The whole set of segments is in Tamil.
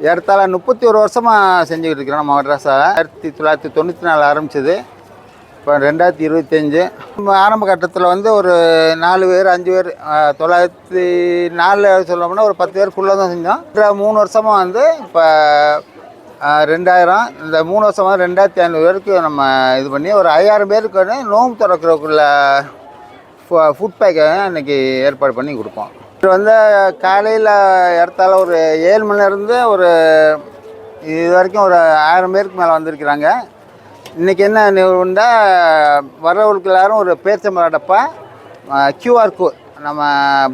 ஏறத்தாழ 31 வருஷமாக செஞ்சுக்கிட்டு இருக்கிறோம் நம்ம மட்ராஸா. 1994 ஆரம்பிச்சது. இப்போ 2025. ஆரம்ப கட்டத்தில் வந்து ஒரு 4 பேர் 5 பேர் 904 சொல்லணும்னா ஒரு 10 பேருக்குள்ளே தான் செஞ்சோம். 3 வருஷமாக வந்து இப்போ 2000 இந்த 3 வருஷமாக 2500 பேருக்கு நம்ம இது பண்ணி ஒரு 5000 பேருக்கு வந்து நோம்பு திறக்கிறதுக்குள்ள ஃபுட் பேக்கை இன்றைக்கி ஏற்பாடு பண்ணி கொடுப்போம். இது வந்து காலையில் ஏறத்தாழ ஒரு 7 மணிலேருந்து ஒரு இது வரைக்கும் ஒரு 1000 பேருக்கு மேலே வந்திருக்கிறாங்க. இன்றைக்கி என்ன நிகழ்வுண்டா வர்றவங்களுக்கு எல்லாரும் ஒரு பேரிச்சம்பழம் டப்பா, கியூஆர் கோட் நம்ம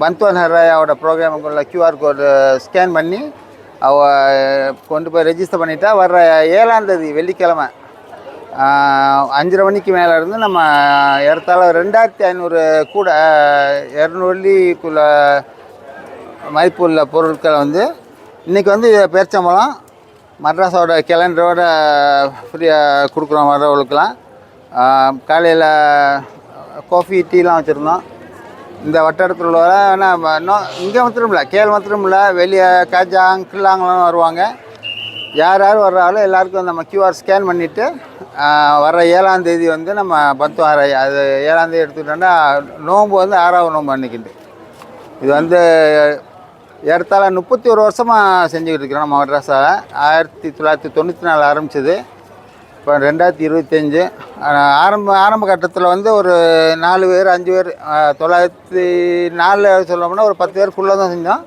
பந்த்வான் ஹராயாவோட ப்ரோக்ராமுக்குள்ள கியூஆர் கோடு ஸ்கேன் பண்ணி கொண்டு போய் ரெஜிஸ்டர் பண்ணிட்டா வர்ற 7ஆம் தேதி வெள்ளிக்கிழமை 5:30 மணிக்கு மேலே இருந்து நம்ம ஏறத்தாழ 2500 கூட 200 வெள்ளிக்குள்ள மதிப்பு உள்ள பொருட்களை வந்து இன்றைக்கி வந்து பேரிச்சம்பழம் மட்ராஸோட கேலண்டரோட ஃப்ரீயாக கொடுக்குறோம் வர்றவங்களுக்கெல்லாம். காலையில் காஃபி டீலாம் வச்சுருந்தோம். இந்த வட்டாரத்தில் உள்ள இன்னும் இங்கே மாத்திரம் இல்லை, கேள் மாத்திரம் இல்லை, வெளியே காஜா அங்கிளாங்கலாம் வருவாங்க. யார் யார் வர்றாலும் எல்லாருக்கும் நம்ம கியூஆர் ஸ்கேன் பண்ணிவிட்டு வர்ற 7ஆம் தேதி வந்து நம்ம பத்துவாரை அது 7ஆம் தேதி எடுத்துக்கிட்டோன்னா நோன்பு வந்து 6ஆவது நோன்பு அன்றைக்கிண்டு. இது வந்து ஏறத்தாழ 31 வருஷமாக செஞ்சுக்கிட்டு இருக்கிறோம் நம்ம மட்ராஸா. 1994 ஆரம்பிச்சது. இப்போ 2025. ஆரம்ப கட்டத்தில் வந்து ஒரு 4 பேர் 5 பேர் 904 சொல்லணும்னா ஒரு 10 பேருக்குள்ளே தான் செஞ்சோம்.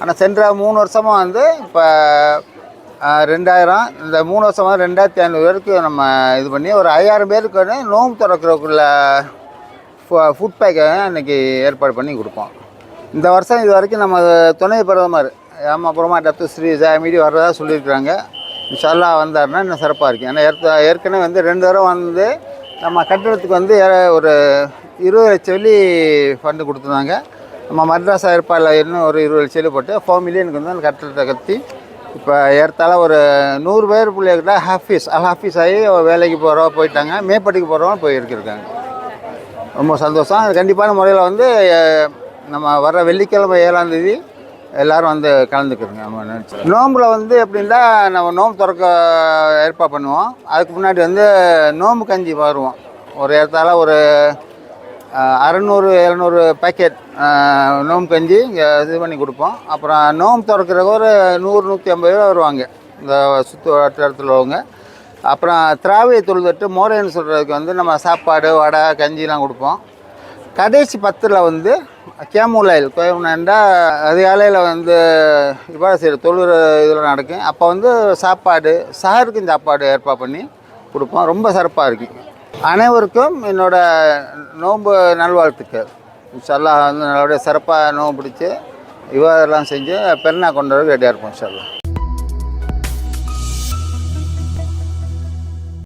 ஆனால் சென்ற 3 வருஷமாக வந்து இப்போ 2000 இந்த 3 வருஷமாக 2500 பேருக்கு நம்ம இது பண்ணி ஒரு 5000 பேருக்கு வந்து நோம்பு திறக்கிறதுக்குள்ள ஃபுட் பேக்கை இன்றைக்கி ஏற்பாடு பண்ணி கொடுப்போம். இந்த வருஷம் இது வரைக்கும் நம்ம துணை பிரதமர் அப்புறமா டாக்டர் ஸ்ரீ ஜாமிடி வர்றதா சொல்லியிருக்கிறாங்க. இன்ஷா வந்தாருன்னா இன்னும் சிறப்பாக இருக்குது. ஏன்னா ஏற்கனவே வந்து 2 தடவை வந்து நம்ம கட்டிடத்துக்கு வந்து ஒரு 20 லட்சம் வெள்ளி ஃபண்டு கொடுத்துருந்தாங்க. நம்ம மட்ராஸா ஏற்பாடில் இன்னும் ஒரு 20 லட்சம் வெள்ளி போட்டு 4 மில்லியனுக்கு வந்து அந்த கட்டிடத்தை கட்டி இப்போ ஏறத்தாழ ஒரு 100 பேர் பிள்ளைகிட்ட ஹாஃபீஸ் ஆகி வேலைக்கு போயிட்டாங்க, மேப்பட்டிக்கு போகிறவங்க போயிருக்காங்க. ரொம்ப சந்தோஷம். அது கண்டிப்பான முறையில் வந்து நம்ம வர வெள்ளிக்கிழமை 7ஆம் தேதி எல்லோரும் வந்து கலந்துக்கிறோங்க. நம்ம நினச்சி நோம்பில் வந்து எப்படின்னா நம்ம நோம்பு திறக்க ஏற்பாடு பண்ணுவோம். அதுக்கு முன்னாடி வந்து நோம்பு கஞ்சி வருவோம். ஒரு ஏறத்தாழ ஒரு 600-700 பேக்கெட் நோம்பு கஞ்சி இது பண்ணி கொடுப்போம். அப்புறம் நோம்பு திறக்கிறவங்க ஒரு 100-150 பேர் வருவாங்க இந்த சுற்று வட்டாரத்தில் உள்ளவங்க. அப்புறம் திராவிய தொழுதட்டு மோரேன்னு சொல்கிறதுக்கு வந்து நம்ம சாப்பாடு வடை கஞ்சிலாம் கொடுப்போம். கடைசி 10ல் வந்து கேமுலாயில் கோயம்னா அதிகாலையில் வந்து இவ்வாறு செய்கிற தொழுகிற இதில் நடக்கும். அப்போ வந்து சாப்பாடு சஹருக்கும் சாப்பாடு ஏற்பாடு பண்ணி கொடுப்போம். ரொம்ப சிறப்பாக இருக்குது. அனைவருக்கும் என்னோட நோன்பு நல்வாழ்த்துக்கள். இன்ஷா அல்லாஹ் வந்து நல்லபடியாக சிறப்பாக நோன்பு பிடிச்சி இவ்வாறெல்லாம் செஞ்சு பெருநாள் கொண்டாட ரெடியாக இருப்போம் இன்ஷா அல்லாஹ்.